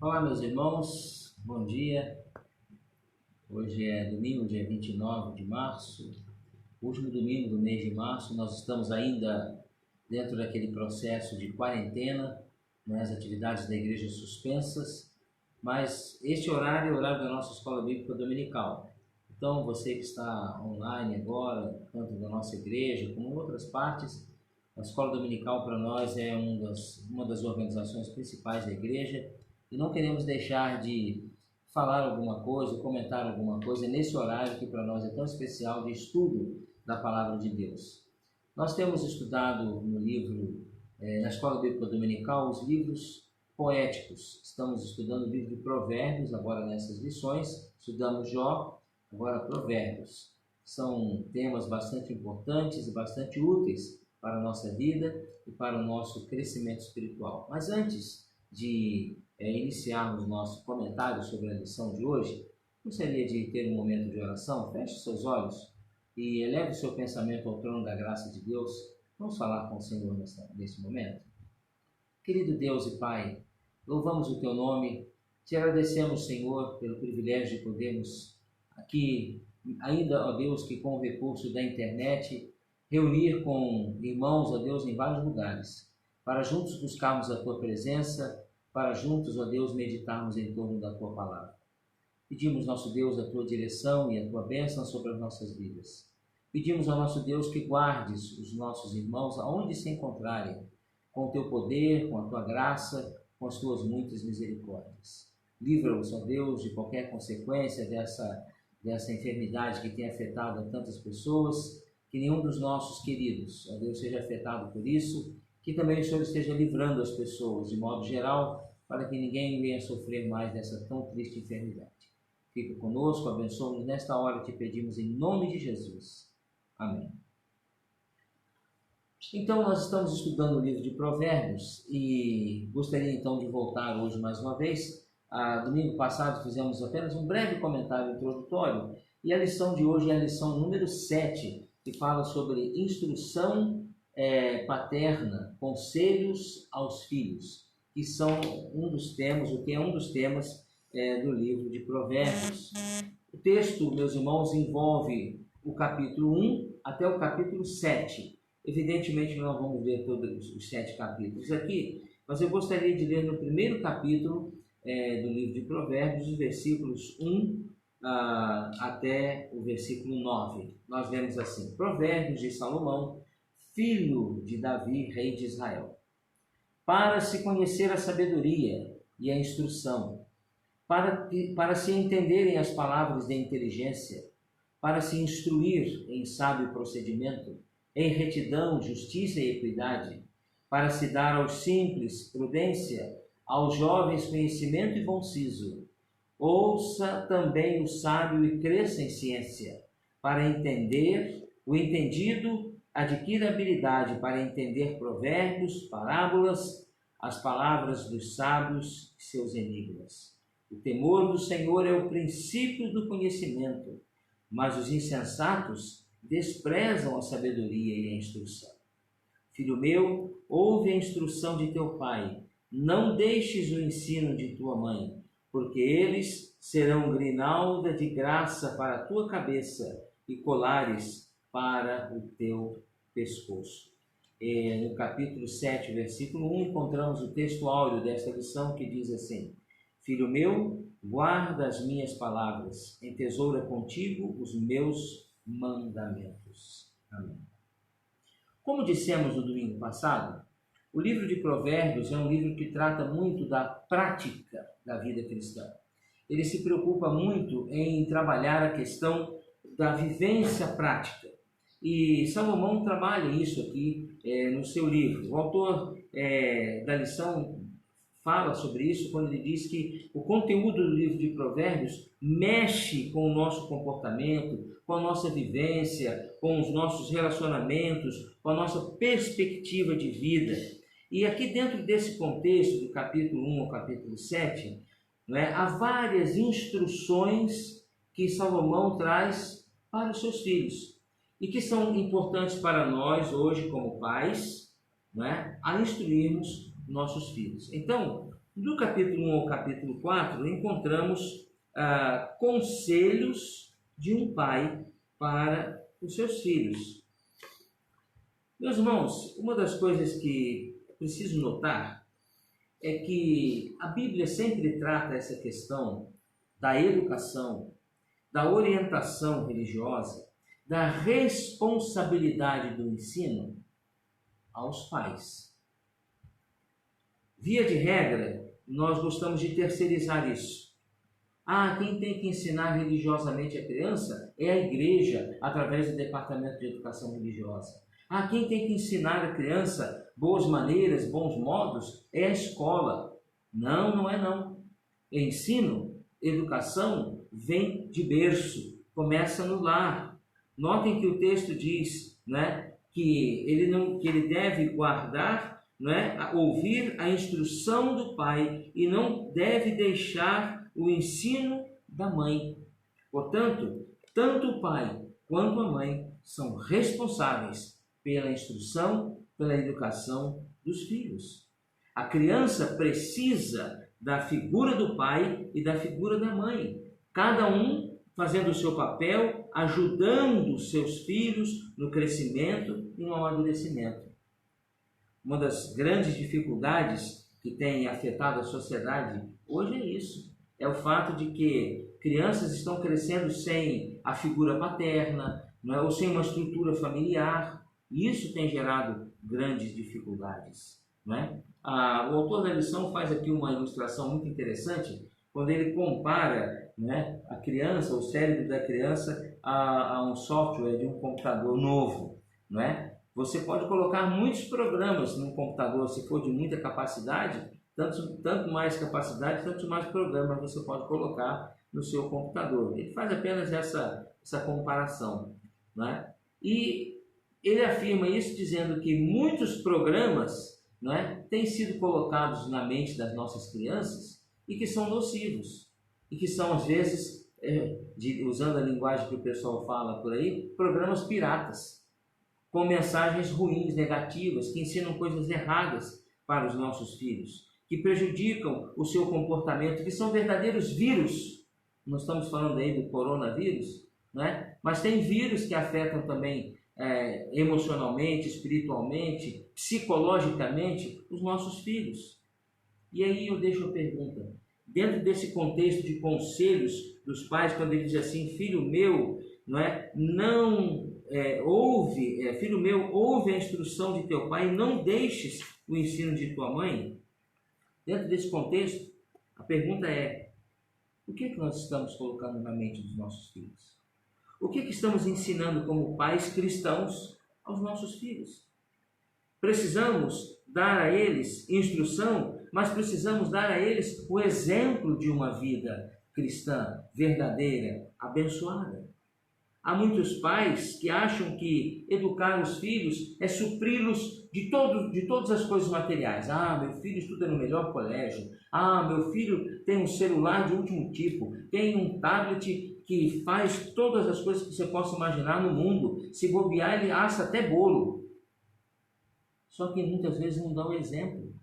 Olá, meus irmãos, bom dia. Hoje é domingo, dia 29 de março, último domingo do mês de março. Nós estamos ainda dentro daquele processo de quarentena, né, as atividades da igreja suspensas, mas este horário é o horário da nossa escola bíblica dominical. Então, você que está online agora, tanto da nossa igreja como em outras partes, a escola dominical para nós é uma das organizações principais da igreja e não queremos deixar de falar alguma coisa, comentar alguma coisa nesse horário que para nós é tão especial de estudo da Palavra de Deus. Nós temos estudado no livro, na Escola Bíblica Dominical, os livros poéticos. Estamos estudando o livro de Provérbios, agora nessas lições, estudamos Jó, agora Provérbios. São temas bastante importantes e bastante úteis para a nossa vida e para o nosso crescimento espiritual. Mas antes de iniciarmos o nosso comentário sobre a lição de hoje, gostaria de ter um momento de oração. Feche seus olhos e eleve o seu pensamento ao trono da graça de Deus. Vamos falar com o Senhor nesse momento. Querido Deus e Pai, louvamos o Teu nome, te agradecemos, Senhor, pelo privilégio de podermos aqui, ainda, ó Deus, que com o recurso da internet, reunir com irmãos, ó Deus, em vários lugares, para juntos buscarmos a Tua presença, para juntos, ó Deus, meditarmos em torno da Tua palavra. Pedimos, nosso Deus, a Tua direção e a Tua bênção sobre as nossas vidas. Pedimos ao nosso Deus que guardes os nossos irmãos aonde se encontrarem, com o Teu poder, com a Tua graça, com as Tuas muitas misericórdias. Livra-os, ó Deus, de qualquer consequência dessa enfermidade que tem afetado a tantas pessoas, que nenhum dos nossos queridos, ó Deus, seja afetado por isso, que também o Senhor esteja livrando as pessoas, de modo geral, para que ninguém venha sofrer mais dessa tão triste enfermidade. Fica conosco, abençoa-nos nesta hora, te pedimos em nome de Jesus. Amém. Então, nós estamos estudando o livro de Provérbios e gostaria então de voltar hoje mais uma vez. Domingo passado fizemos apenas um breve comentário introdutório e a lição de hoje é a lição número 7, que fala sobre instrução paterna, conselhos aos filhos, que são um dos temas do livro de Provérbios. O texto, meus irmãos, envolve o capítulo 1 até o capítulo 7. Evidentemente, não vamos ver todos os 7 capítulos aqui, mas eu gostaria de ler no primeiro capítulo do livro de Provérbios, os versículos 1 até o versículo 9. Nós lemos assim: Provérbios de Salomão, filho de Davi, rei de Israel. Para se conhecer a sabedoria e a instrução, para se entenderem as palavras da inteligência, para se instruir em sábio procedimento, em retidão, justiça e equidade, para se dar aos simples prudência, aos jovens conhecimento e bom siso. Ouça também o sábio e cresça em ciência, para entender o entendido, adquira habilidade para entender provérbios, parábolas, as palavras dos sábios e seus enigmas. O temor do Senhor é o princípio do conhecimento, mas os insensatos desprezam a sabedoria e a instrução. Filho meu, ouve a instrução de teu pai, não deixes o ensino de tua mãe, porque eles serão grinalda de graça para a tua cabeça e colares para o teu pescoço. No capítulo 7, versículo 1, encontramos o texto áureo desta lição que diz assim: Filho meu, guarda as minhas palavras, entesoura contigo os meus mandamentos. Amém. Como dissemos no domingo passado, o livro de Provérbios é um livro que trata muito da prática da vida cristã. Ele se preocupa muito em trabalhar a questão da vivência prática. E Salomão trabalha isso aqui no seu livro. O autor da lição fala sobre isso quando ele diz que o conteúdo do livro de Provérbios mexe com o nosso comportamento, com a nossa vivência, com os nossos relacionamentos, com a nossa perspectiva de vida. E aqui dentro desse contexto, do capítulo 1 ao capítulo 7, há várias instruções que Salomão traz para os seus filhos e que são importantes para nós hoje como pais, a instruirmos nossos filhos. Então, Do capítulo 1 ao capítulo 4, encontramos conselhos de um pai para os seus filhos. Meus irmãos, uma das coisas que preciso notar é que a Bíblia sempre trata essa questão da educação, da orientação religiosa, da responsabilidade do ensino aos pais. Via de regra, nós gostamos de terceirizar isso. Quem tem que ensinar religiosamente a criança é a igreja, através do Departamento de Educação Religiosa. Quem tem que ensinar a criança boas maneiras, bons modos, é a escola. Não é não. Ensino, educação, vem de berço, começa no lar. Notem que o texto diz, que ele deve guardar, ouvir a instrução do pai e não deve deixar o ensino da mãe. Portanto, tanto o pai quanto a mãe são responsáveis pela instrução, pela educação dos filhos. A criança precisa da figura do pai e da figura da mãe, cada um fazendo o seu papel, ajudando os seus filhos no crescimento e no amadurecimento. Uma das grandes dificuldades que tem afetado a sociedade hoje é isso. É o fato de que crianças estão crescendo sem a figura paterna, ou sem uma estrutura familiar. E isso tem gerado grandes dificuldades. O autor da lição faz aqui uma ilustração muito interessante, quando ele compara a criança, o cérebro da criança, a um software de um computador novo. Você pode colocar muitos programas no computador, se for de muita capacidade, tanto mais capacidade, tanto mais programas você pode colocar no seu computador. Ele faz apenas essa comparação. E ele afirma isso dizendo que muitos programas têm sido colocados na mente das nossas crianças e que são nocivos. E que são, às vezes, usando a linguagem que o pessoal fala por aí, programas piratas, com mensagens ruins, negativas, que ensinam coisas erradas para os nossos filhos, que prejudicam o seu comportamento, que são verdadeiros vírus. Nós estamos falando aí do coronavírus, mas tem vírus que afetam também emocionalmente, espiritualmente, psicologicamente os nossos filhos. E aí eu deixo a pergunta, dentro desse contexto de conselhos dos pais, quando ele diz assim, filho meu, filho meu, ouve a instrução de teu pai e não deixes o ensino de tua mãe. Dentro desse contexto, a pergunta é, o que nós estamos colocando na mente dos nossos filhos? O que estamos ensinando como pais cristãos aos nossos filhos? Precisamos dar a eles instrução, mas precisamos dar a eles o exemplo de uma vida cristã, verdadeira, abençoada. Há muitos pais que acham que educar os filhos é supri-los de todas as coisas materiais. Meu filho estuda no melhor colégio. Meu filho tem um celular de último tipo. Tem um tablet que faz todas as coisas que você possa imaginar no mundo. Se bobear, ele assa até bolo. Só que muitas vezes não dão exemplo.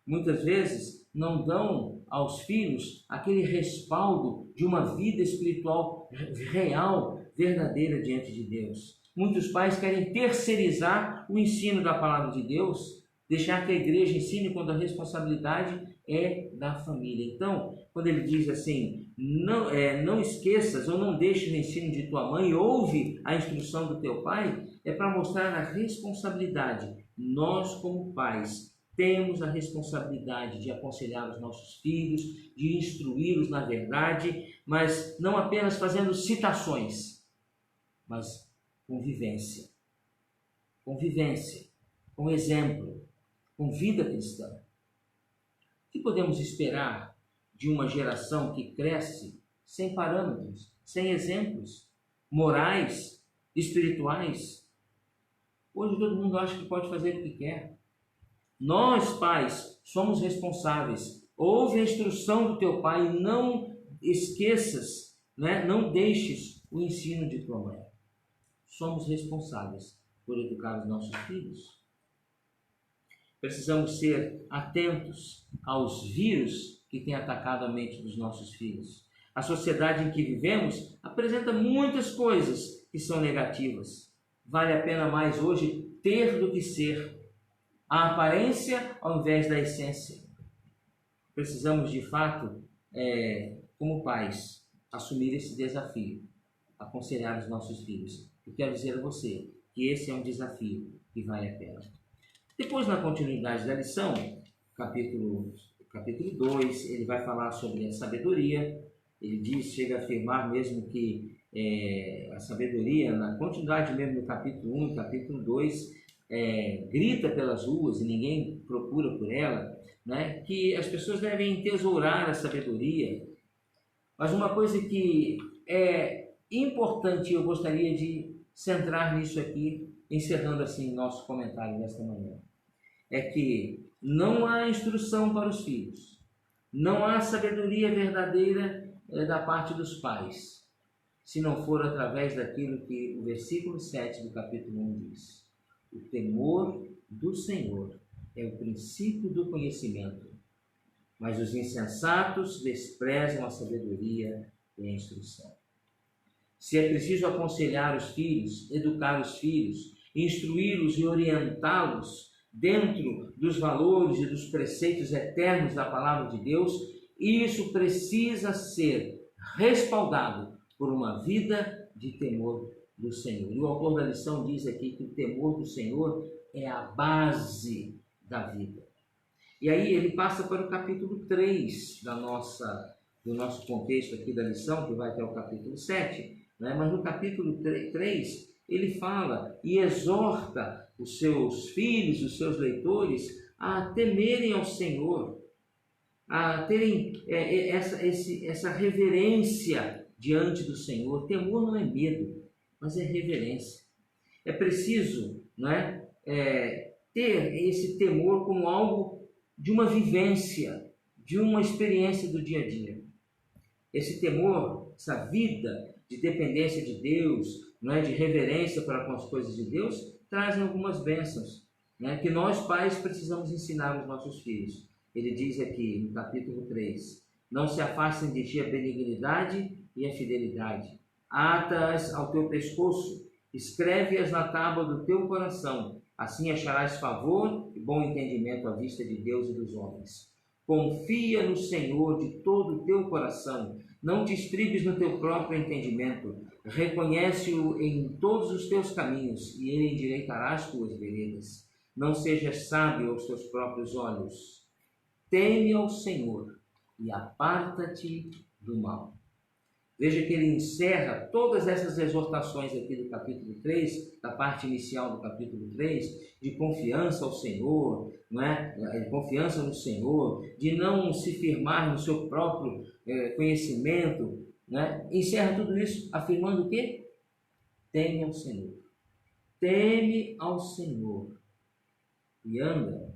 Muitas vezes não dão aos filhos aquele respaldo de uma vida espiritual real, verdadeira diante de Deus. Muitos pais querem terceirizar o ensino da palavra de Deus, deixar que a igreja ensine quando a responsabilidade é da família. Então, quando ele diz assim, não esqueças ou não deixes o ensino de tua mãe, ouve a instrução do teu pai, é para mostrar a responsabilidade. Nós, como pais, temos a responsabilidade de aconselhar os nossos filhos, de instruí-los na verdade, mas não apenas fazendo citações, mas convivência, com exemplo, com vida cristã. O que podemos esperar de uma geração que cresce sem parâmetros, sem exemplos morais, espirituais? Hoje todo mundo acha que pode fazer o que quer. Nós, pais, somos responsáveis. Ouve a instrução do teu pai e não esqueças, não deixes o ensino de tua mãe. Somos responsáveis por educar os nossos filhos. Precisamos ser atentos aos vírus que têm atacado a mente dos nossos filhos. A sociedade em que vivemos apresenta muitas coisas que são negativas. Vale a pena mais hoje ter do que ser. A aparência ao invés da essência. Precisamos, de fato, como pais, assumir esse desafio, aconselhar os nossos filhos. Eu quero dizer a você que esse é um desafio que vale a pena. Depois, na continuidade da lição, capítulo 2, ele vai falar sobre a sabedoria. Ele chega a afirmar mesmo que a sabedoria, na continuidade mesmo do capítulo 1 e capítulo 2, grita pelas ruas e ninguém procura por ela, né? Que as pessoas devem entesourar a sabedoria. Mas uma coisa que é importante, eu gostaria de centrar nisso aqui, encerrando assim nosso comentário nesta manhã, é que não há instrução para os filhos, não há sabedoria verdadeira da parte dos pais, se não for através daquilo que o versículo 7 do capítulo 1 diz. O temor do Senhor é o princípio do conhecimento, mas os insensatos desprezam a sabedoria e a instrução. Se é preciso aconselhar os filhos, educar os filhos, instruí-los e orientá-los dentro dos valores e dos preceitos eternos da palavra de Deus, isso precisa ser respaldado por uma vida de temor do Senhor. E o autor da lição diz aqui que o temor do Senhor é a base da vida. E aí ele passa para o capítulo 3 do nosso contexto aqui da lição, que vai até o capítulo 7, né? Mas no capítulo 3 ele fala e exorta os seus filhos, os seus leitores, a temerem ao Senhor, a terem essa reverência diante do Senhor. Temor não é medo, mas é reverência. É preciso, ter esse temor como algo de uma vivência, de uma experiência do dia a dia. Esse temor, essa vida de dependência de Deus, de reverência para com as coisas de Deus, trazem algumas bênçãos, que nós pais precisamos ensinar aos nossos filhos. Ele diz aqui no capítulo 3, não se afastem de ti a benignidade e a fidelidade. Ata-as ao teu pescoço, escreve-as na tábua do teu coração, assim acharás favor e bom entendimento à vista de Deus e dos homens. Confia no Senhor de todo o teu coração, não te estribes no teu próprio entendimento, reconhece-o em todos os teus caminhos e ele endireitará as tuas veredas. Não sejas sábio aos teus próprios olhos. Teme ao Senhor e aparta-te do mal. Veja que ele encerra todas essas exortações aqui do capítulo 3, da parte inicial do capítulo 3, de confiança ao Senhor, de confiança no Senhor, de não se firmar no seu próprio conhecimento, encerra tudo isso afirmando o quê? Teme ao Senhor. Teme ao Senhor e anda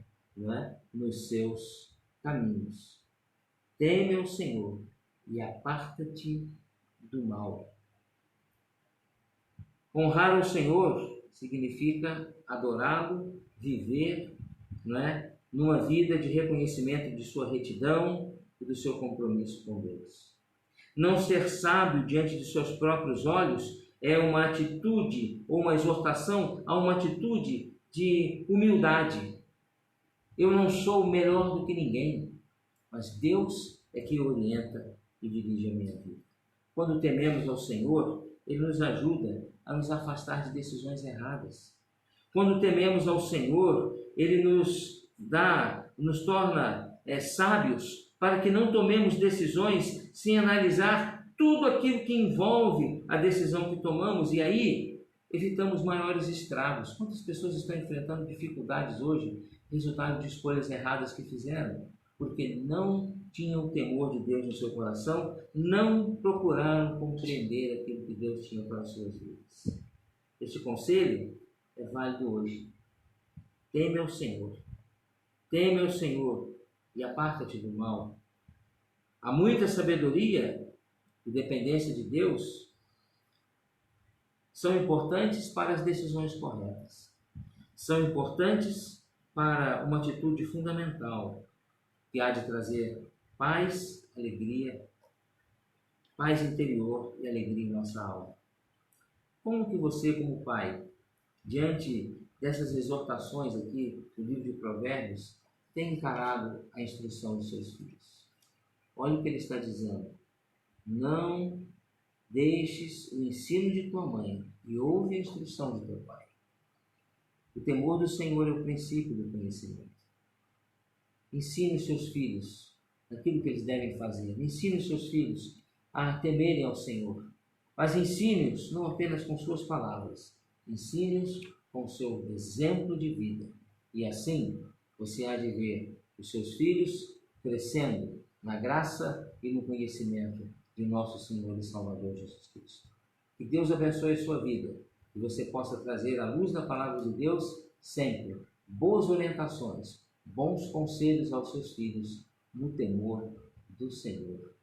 nos seus caminhos. Teme ao Senhor e aparta-te do mal. Honrar o Senhor significa adorá-lo, viver, numa vida de reconhecimento de sua retidão e do seu compromisso com Deus. Não ser sábio diante de seus próprios olhos é uma atitude ou uma exortação a uma atitude de humildade. Eu não sou melhor do que ninguém, mas Deus é que orienta e dirige a minha vida. Quando tememos ao Senhor, Ele nos ajuda a nos afastar de decisões erradas. Quando tememos ao Senhor, Ele nos torna sábios para que não tomemos decisões sem analisar tudo aquilo que envolve a decisão que tomamos, e aí evitamos maiores estragos. Quantas pessoas estão enfrentando dificuldades hoje, resultado de escolhas erradas que fizeram? Porque não tinham o temor de Deus no seu coração, não procuraram compreender aquilo que Deus tinha para as suas vidas. Este conselho é válido hoje. Teme ao Senhor. Teme ao Senhor e aparta-te do mal. Há muita sabedoria e dependência de Deus são importantes para as decisões corretas. São importantes para uma atitude fundamental que há de trazer paz, alegria, paz interior e alegria em nossa alma. Como que você, como pai, diante dessas exortações aqui do livro de Provérbios, tem encarado a instrução dos seus filhos? Olha o que ele está dizendo. Não deixes o ensino de tua mãe e ouve a instrução de teu pai. O temor do Senhor é o princípio do conhecimento. Ensine os seus filhos aquilo que eles devem fazer. Ensine os seus filhos a temerem ao Senhor. Mas ensine-os não apenas com suas palavras, ensine-os com o seu exemplo de vida. E assim você há de ver os seus filhos crescendo na graça e no conhecimento de nosso Senhor e Salvador Jesus Cristo. Que Deus abençoe a sua vida e você possa trazer à luz da palavra de Deus sempre boas orientações, bons conselhos aos seus filhos no temor do Senhor.